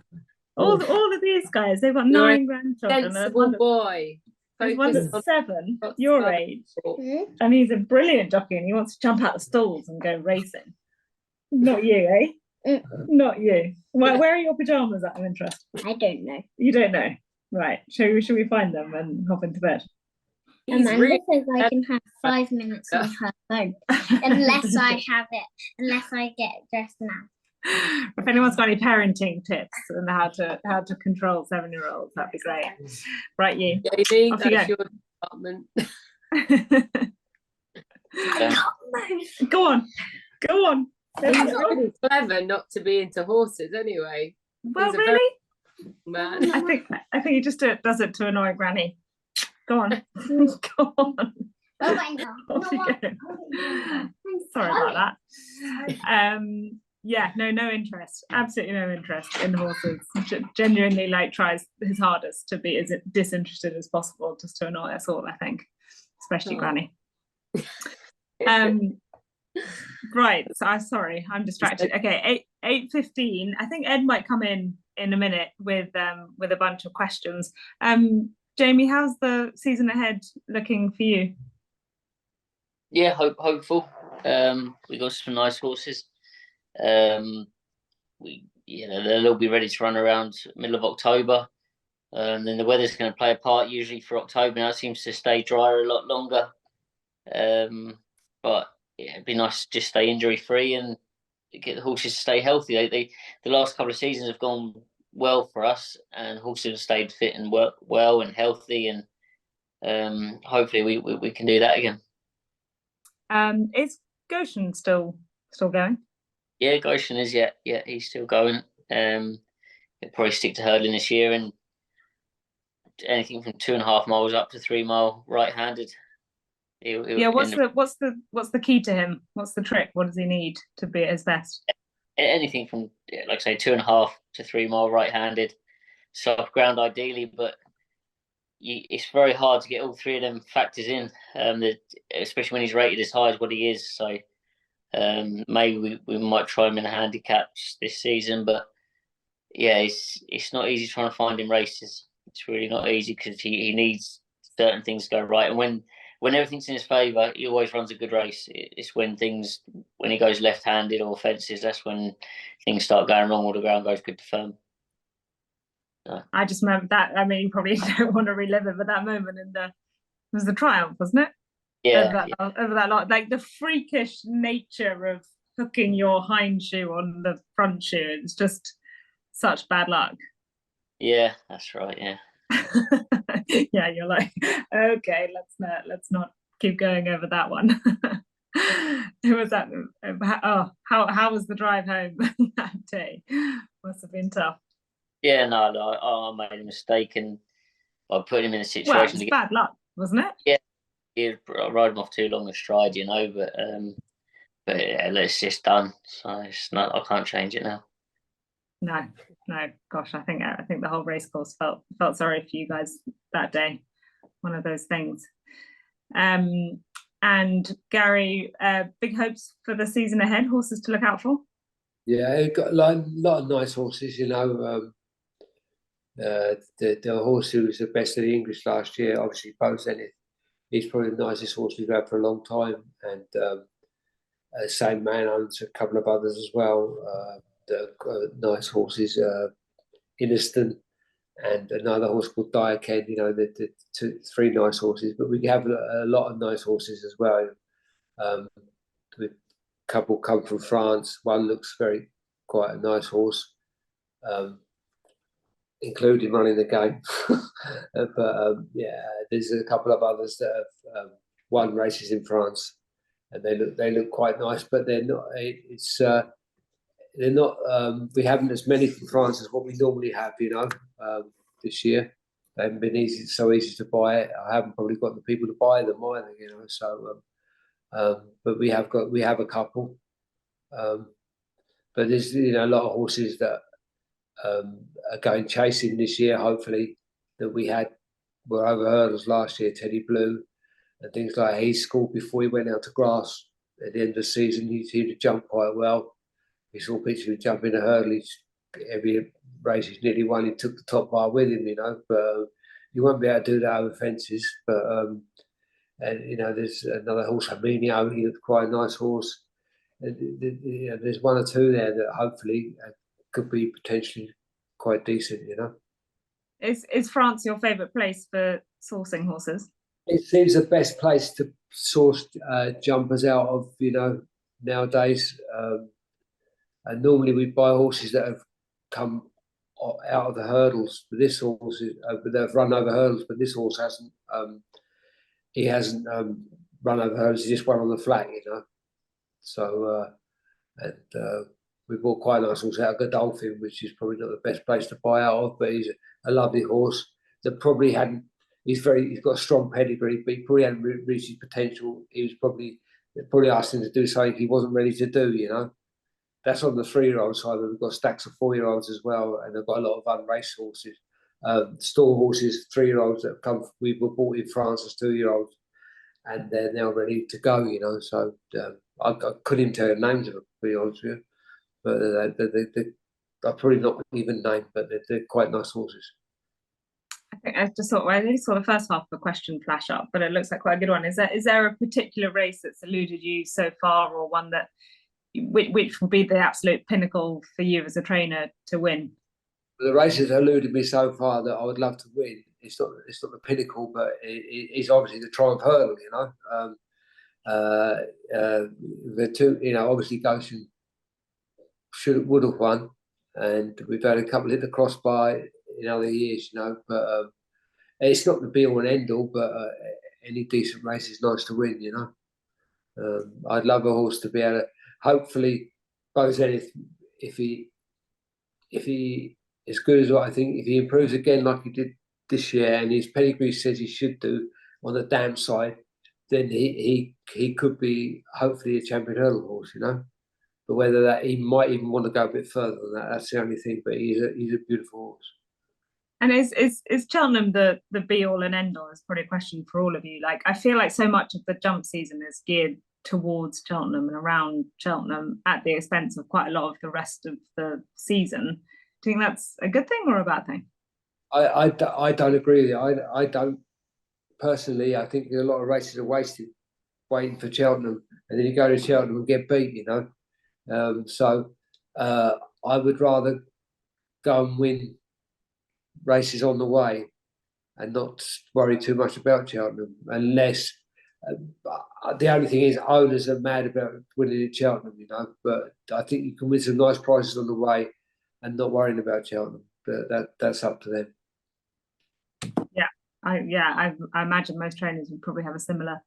All of these guys, they've got 9 grandchildren. Sensible boy. There's one that's 7, your age, and he's a brilliant jockey, and he wants to jump out the stalls and go racing. Not you, eh? Not you. Where are your pajamas out of interest? I don't know. You don't know, right? Should we find them and hop into bed? Amanda says I can have 5 minutes on her phone, unless I get dressed now. If anyone's got any parenting tips on how to control 7-year-olds, that'd be great. Right, you. Jamie, off you that's go. your department. Go on. He's really clever not to be into horses anyway. Well, He's a really? Man. I think he just does it to annoy Granny. Go on. Go on. Off you go. Sorry about that. Yeah, no interest. Absolutely no interest in horses. Genuinely, tries his hardest to be as disinterested as possible, just to annoy us all, I think, especially Granny. Right. So I'm distracted. Okay, 8:15. I think Ed might come in a minute with a bunch of questions. Jamie, how's the season ahead looking for you? Yeah, hopeful. We got some nice horses. They'll be ready to run around middle of October. And then the weather's going to play a part usually for October. Now it seems to stay drier a lot longer. But yeah, it'd be nice to just stay injury free and get the horses to stay healthy. The last couple of seasons have gone well for us, and horses have stayed fit and work well and healthy, and hopefully we can do that again. Is Goshen still going? Yeah, Goshen is. Yeah, he's still going. He'll probably stick to hurdling this year, and anything from 2.5 miles up to 3 mile right-handed. Yeah, what's the key to him? What's the trick? What does he need to be at his best? Anything from, like I say, 2.5 to 3 mile right-handed, soft ground ideally, but it's very hard to get all three of them factors in, especially when he's rated as high as what he is. So maybe we might try him in the handicaps this season, but yeah, it's not easy trying to find him races. It's really not easy because he needs certain things to go right, and when everything's in his favour, he always runs a good race. It's when he goes left-handed or fences, that's when things start going wrong or the ground goes good to firm. I just remember that. I mean, you probably don't want to relive it, but that moment it was the Triumph, wasn't it? Yeah. Over that lot, like the freakish nature of hooking your hind shoe on the front shoe. It's just such bad luck. Yeah, that's right. Yeah. Yeah, you're like, okay, let's not keep going over that one. Who was that? How was the drive home that day? Must have been tough. Yeah, no, I made a mistake and I put him in a situation. Well, it's bad luck, wasn't it? Yeah, I rode him off too long a stride, but yeah, it's just done. So it's not. I can't change it now. No, gosh, I think the whole race course felt sorry for you guys that day. One of those things. And Gary, big hopes for the season ahead. Horses to look out for. Yeah, he got a lot of nice horses. The horse who was the best of the English last year, obviously Bozenith. He's probably the nicest horse we've had for a long time, and same man owns a couple of others as well. Nice horses, Inniston, and another horse called Diaken. The three nice horses, but we have a lot of nice horses as well. A couple come from France. One looks quite a nice horse, including running the game. But there's a couple of others that have won races in France, and they look quite nice, but they're not. They're not. We haven't as many from France as what we normally have. This year they haven't been so easy to buy. I haven't probably got the people to buy them either. So, but we have a couple. But there's a lot of horses that are going chasing this year. Hopefully, that were over hurdles last year. Teddy Blue and things like he scored before he went out to grass at the end of the season. He seemed to jump quite well. We saw pictures of him jumping a hurdle. Every race he's nearly won. He took the top bar with him, but you won't be able to do that over fences. But there's another horse, Arminio. He looked quite a nice horse. There's one or two there that hopefully could be potentially quite decent. Is France your favourite place for sourcing horses? It seems the best place to source jumpers out of. Nowadays. And normally we buy horses that have come out of the hurdles. But this horse that have run over hurdles. But this horse hasn't. He hasn't run over hurdles. He just won on the flat, So we bought quite a nice horse out of Godolphin, which is probably not the best place to buy out of. But he's a lovely horse that probably hadn't. He's got a strong pedigree, but he probably hadn't reached his potential. He was probably asked him to do something he wasn't ready to do. That's on the 3-year-old side, but we've got stacks of 4-year-olds as well, and they've got a lot of unraced horses, stall horses, 3-year-olds that have come. We were bought in France as 2-year-olds, and they're now ready to go. So I couldn't even tell you names of them, to be honest with you, but they're probably not even named, but they're quite nice horses. I think I just thought. Well, I only saw the first half of the question flash up, but it looks like quite a good one. Is there a particular race that's eluded you so far, or one that? Which would be the absolute pinnacle for you as a trainer to win? The races eluded me so far that I would love to win. It's not the pinnacle, but it's obviously the Triumph Hurdle. The two, obviously Goshen would have won, and we've had a couple hit the crossbar in other years, you know. But it's not the be all and end all. But any decent race is nice to win, you know. I'd love a horse to be able to hopefully, Beauzenith, if he as good as what I think, if he improves again like he did this year, and his pedigree says he should do on the dam side, then he could be hopefully a champion hurdle horse, you know. But whether that he might even want to go a bit further than that, that's the only thing. But he's a beautiful horse. And is Cheltenham the be all and end all? Is probably a question for all of you. Like, I feel like so much of the jump season is geared towards Cheltenham and around Cheltenham at the expense of quite a lot of the rest of the season. Do you think that's a good thing or a bad thing? I don't agree with you. I don't personally. I think a lot of races are wasted waiting for Cheltenham, and then you go to Cheltenham and get beat, you know. So I would rather go and win races on the way and not worry too much about Cheltenham, unless the only thing is owners are mad about winning at Cheltenham, you know. But I think you can win some nice prizes on the way and not worrying about Cheltenham. But that's up to them. I imagine most trainers would probably have a similar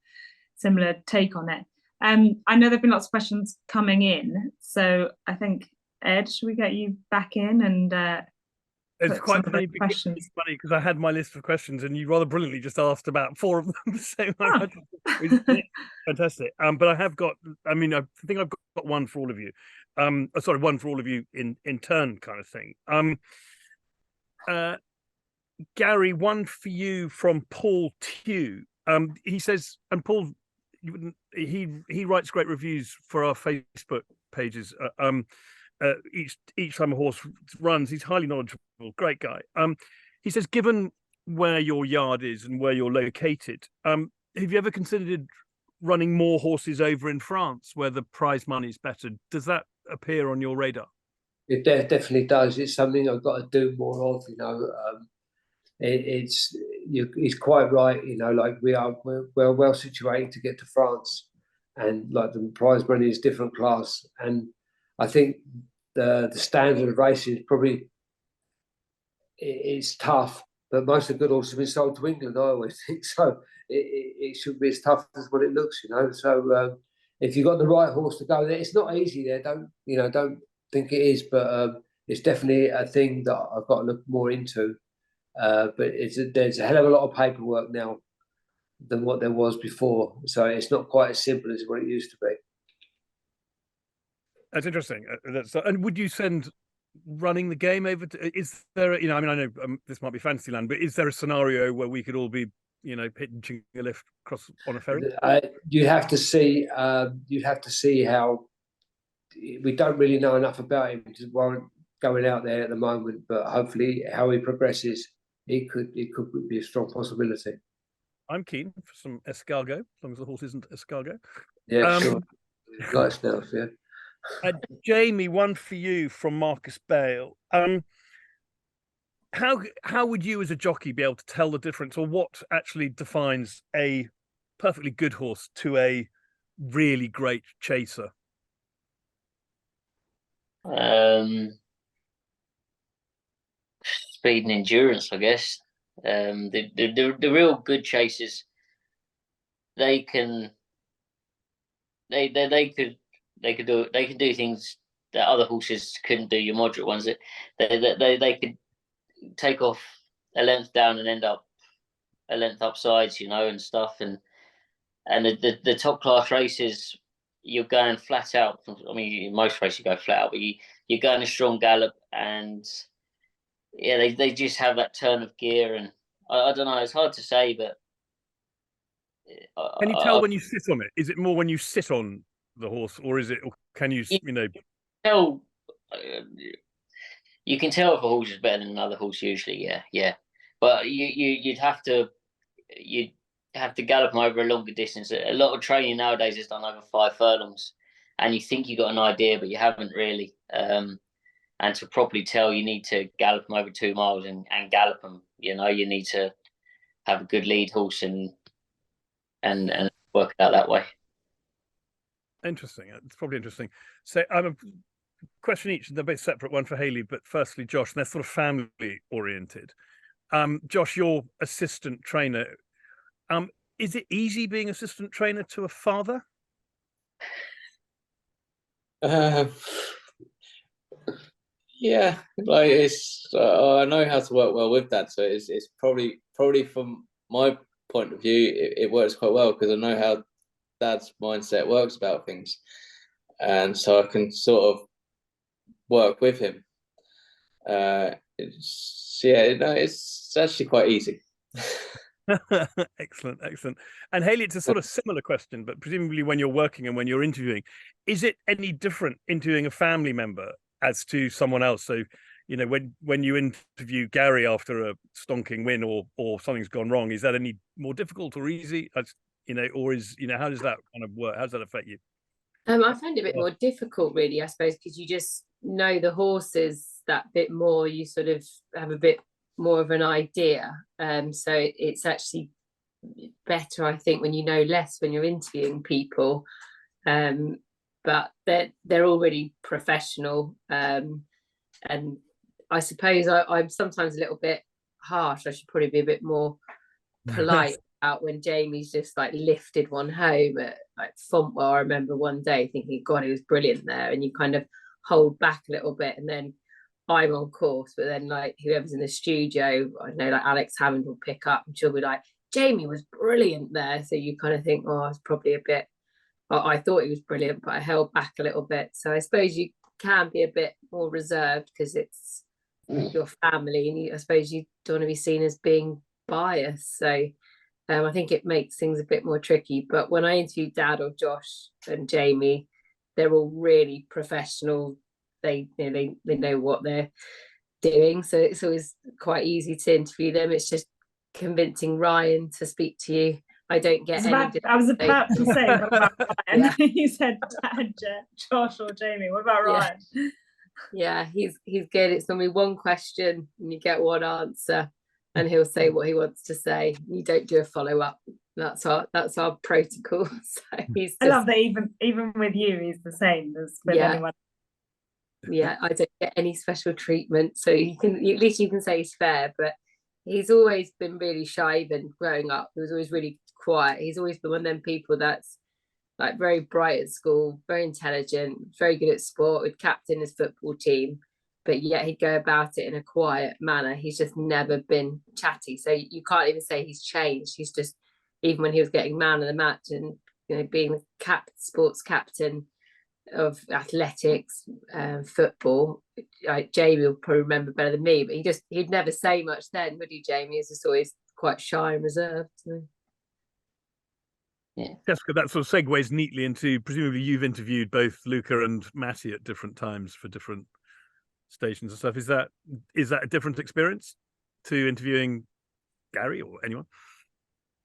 take on it. I know there've been lots of questions coming in, so I think Ed, should we get you back in and it's quite funny because I had my list of questions and you rather brilliantly just asked about 4 of them. So fantastic. But I have got, I mean, I think I've got one for all of you. Sorry, one for all of you in turn, kind of thing. Gary, one for you from Paul Tew. He says, and Paul, he writes great reviews for our Facebook pages. Each time a horse runs, he's highly knowledgeable, great guy. He says, given where your yard is and where you're located, have you ever considered running more horses over in France where the prize money is better? Does that appear on your radar? It definitely does. It's something I've got to do more of, you know. It's quite right, you know, like we're well situated to get to France, and like the prize money is different class, and I think the standard of racing is probably it's tough, but most of the good horses have been sold to England. I always think so. It should be as tough as what it looks, you know. So if you've got the right horse to go there, it's not easy there. Don't think it is, but it's definitely a thing that I've got to look more into. But there's a hell of a lot of paperwork now than what there was before, so it's not quite as simple as what it used to be. That's interesting. And would you send running the game over to? Is there, you know, I mean, I know this might be Fantasyland, but is there a scenario where we could all be, you know, pitching a lift across on a ferry? You'd have to see. You'd have to see how. We don't really know enough about him to warrant going out there at the moment, but hopefully, how he progresses, it could be a strong possibility. I'm keen for some escargot, as long as the horse isn't escargot. Yeah, sure. Nice stuff, yeah. Jamie, one for you from Marcus Bale. How would you as a jockey be able to tell the difference, or what actually defines a perfectly good horse to a really great chaser? Speed and endurance, I guess. The real good chasers, they can do things that other horses couldn't do. Your moderate ones, they could take off a length down and end up a length upsides, you know, and stuff. And the top class races, you're going flat out. I mean, in most races you go flat out, but you're going a strong gallop, and yeah, they just have that turn of gear, and I don't know. It's hard to say, but can you tell when you sit on it? Is it more when you sit on the horse, or is it? Or can you know? Tell. You can tell if a horse is better than another horse usually. Yeah. But you'd have to gallop them over a longer distance. A lot of training nowadays is done over 5 furlongs, and you think you got an idea, but you haven't really. And to properly tell, you need to gallop them over 2 miles and gallop them. You know, you need to have a good lead horse and work it out that way. Interesting. It's probably interesting. So question each, they're both separate, one for Hayley, but firstly, Josh, and they're sort of family oriented. Josh, you're assistant trainer. Is it easy being assistant trainer to a father? Yeah, like it's I know how to work well with Dad, so it's probably from my point of view it works quite well because I know how Dad's mindset works about things, and so I can sort of work with him. It's actually quite easy. Excellent. And Hayley, it's a sort of similar question, but presumably when you're working and when you're interviewing, is it any different interviewing a family member as to someone else? So, you know, when you interview Gary after a stonking win or something's gone wrong, is that any more difficult or easy? You know, or is, you know, how does that kind of work? How does that affect you? I find it a bit more difficult, really, I suppose, because you just know the horses that bit more. You sort of have a bit more of an idea. So it's actually better, I think, when you know less when you're interviewing people. But they're already professional. And I suppose I'm sometimes a little bit harsh. I should probably be a bit more polite out when Jamie's just like lifted one home at like Fontwell. I remember one day thinking, God, he was brilliant there, and you kind of hold back a little bit, and then I'm on course, but then like whoever's in the studio, I know like Alex Hammond will pick up and she'll be like, Jamie was brilliant there. So you kind of think, oh, it's probably a bit, I thought he was brilliant, but I held back a little bit. So I suppose you can be a bit more reserved because it's your family, and I suppose you don't want to be seen as being biased. So I think it makes things a bit more tricky. But when I interview Dad or Josh and Jamie, they're all really professional. They know what they're doing, so it's always quite easy to interview them. It's just convincing Ryan to speak to you. I don't get I was about to say, what about Ryan? Yeah. You said Dad, Josh or Jamie. What about Ryan? Yeah, he's good. It's normally one question and you get one answer, and he'll say what he wants to say. You don't do a follow-up. That's our protocol. So I love that even with you, he's the same as with anyone. Yeah, I don't get any special treatment, so at least you can say he's fair. But he's always been really shy. Even growing up, he was always really quiet. He's always been one of them people that's like very bright at school, very intelligent, very good at sport, would captain his football team, but yet he'd go about it in a quiet manner. He's just never been chatty, so you can't even say he's changed. He's just, even when he was getting man of the match and, you know, being the sports captain of athletics, football, Jamie will probably remember better than me, but he'd never say much then, would he, Jamie? He's just always quite shy and reserved. So. Yeah, Jessica, that sort of segues neatly into, presumably you've interviewed both Luca and Matty at different times for different stations and stuff. Is that a different experience to interviewing Gary or anyone?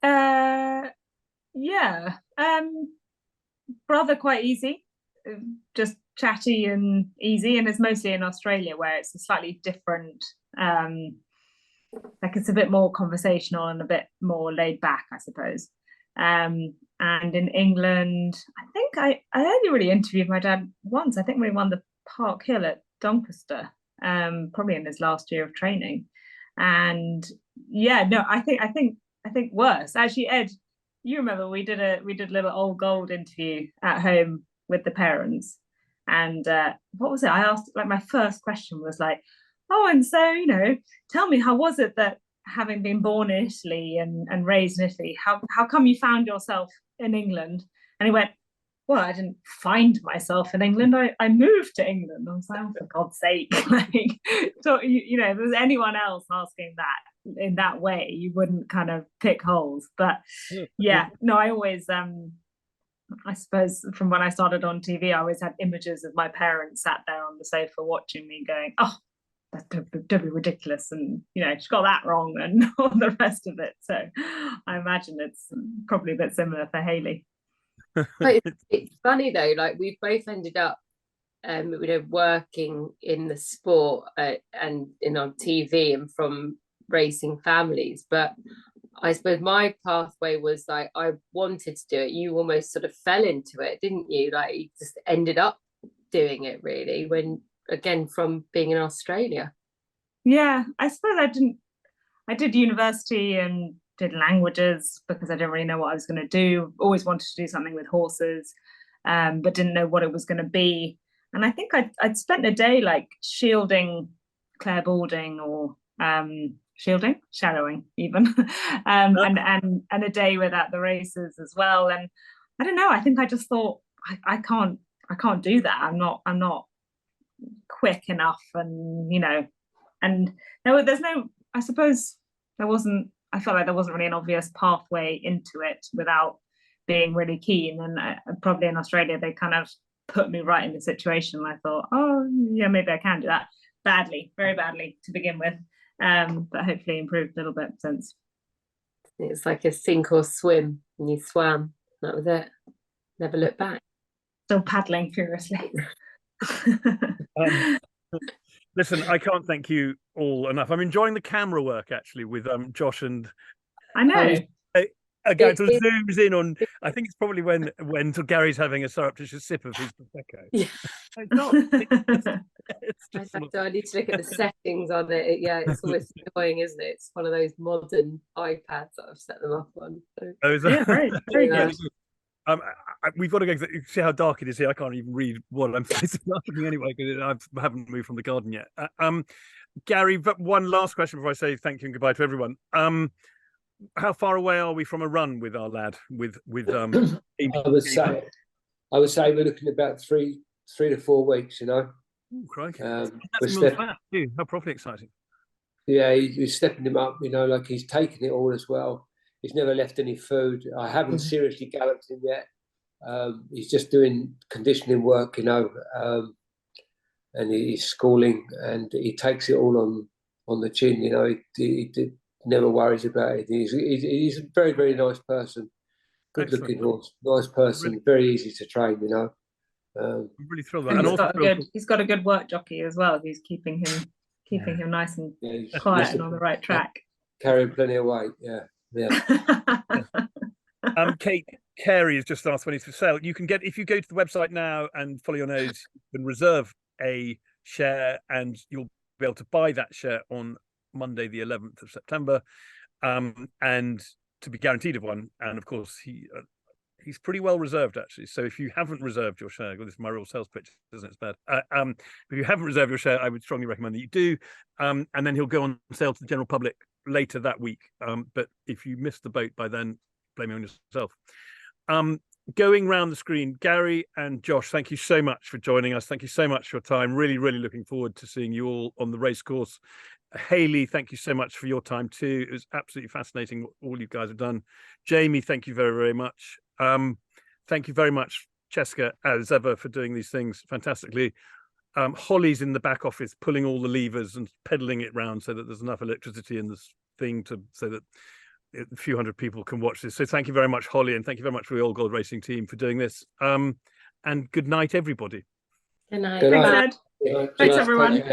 Yeah, rather quite easy, just chatty and easy, and it's mostly in Australia where it's a slightly different, like it's a bit more conversational and a bit more laid back, I suppose. And in England, I think I only really interviewed my dad once. I think we won the Park Hill at Doncaster, probably in his last year of training. And yeah, no, I think worse. Actually, Ed, you remember we did a little Old Gold interview at home with the parents, and what was it? I asked, like, my first question was like, oh, and so, you know, tell me, how was it that, having been born in Italy and raised in Italy, how come you found yourself in England? And he went, well, I didn't find myself in England. I moved to England. I was like, oh, for God's sake. Like, so, you know, if there's anyone else asking that in that way, you wouldn't kind of pick holes. But yeah, no, I always, I suppose from when I started on TV, I always had images of my parents sat there on the sofa watching me going, oh, that'd be ridiculous, and, you know, she got that wrong and all the rest of it. So I imagine it's probably a bit similar for Hayley. It's funny though, like we've both ended up you know, working in the sport and on TV and from racing families, but I suppose my pathway was like, I wanted to do it. You almost sort of fell into it, didn't you? Like you just ended up doing it really, when again from being in Australia? Yeah, I suppose I did university and did languages because I didn't really know what I was going to do. Always wanted to do something with horses, but didn't know what it was going to be. And I think I'd spent a day like shielding Clare Balding, or shadowing even, and a day without the races as well. And I don't know, I think I just thought I can't do that. I'm not quick enough, and and there's no, I suppose I felt like there wasn't really an obvious pathway into it without being really keen. And probably in Australia they kind of put me right in the situation. I thought, oh yeah, maybe I can do that. Very badly to begin with, but hopefully improved a little bit since. It's like a sink or swim, and you swam, that was it, never looked back. Still paddling furiously. Listen, I can't thank you all enough. I'm enjoying the camera work actually with Josh and I know. Gary sort of zooms in on. I think it's probably when Gary's having a surreptitious sip of his prosecco. Yeah. It's not. It's just I need to look at the settings on it. Yeah, it's always annoying, isn't it? It's one of those modern iPads that I've set them up on. So. Yeah, very good. We've got to go. See how dark it is here. I can't even read what I'm saying anyway because I haven't moved from the garden yet. Gary, one last question before I say thank you and goodbye to everyone. How far away are we from a run with our lad? With I would say we're looking at about 3 to 4 weeks. Oh, crikey! How properly exciting! Yeah, he's stepping him up. Like he's taking it all as well. He's never left any food. I haven't seriously galloped him yet. He's just doing conditioning work, and he's schooling, and he takes it all on the chin. He never worries about it. He's a very, very nice person. Good-looking horse, nice person, really, very easy to train. I'm really thrilled. And he's got a good work jockey as well. He's keeping him nice and quiet and on the right track. Carrying plenty of weight. Yeah. Kate Carey has just asked when it's for sale. You can get, if you go to the website now and follow your nose, you can reserve a share and you'll be able to buy that share on Monday the 11th of September, and to be guaranteed of one. And of course he's pretty well reserved actually, so if you haven't reserved your share, well, this is my real sales pitch, isn't it? It's bad. If you haven't reserved your share, I would strongly recommend that you do, and then he'll go on sale to the general public later that week, but if you missed the boat by then, blame it on yourself. Going round the screen, Gary and Josh, thank you so much for joining us. Thank you so much for your time. Really looking forward to seeing you all on the race course. Hayley, thank you so much for your time too. It was absolutely fascinating what all you guys have done. Jamie, thank you very much. Thank you very much, Cheska, as ever, for doing these things fantastically. Holly's in the back office pulling all the levers and pedaling it round so that there's enough electricity in this thing so that a few hundred people can watch this. So thank you very much, Holly, and thank you very much for the Old Gold Racing team for doing this. And good night, everybody. Good night. Thanks, Ed. Thanks, everyone.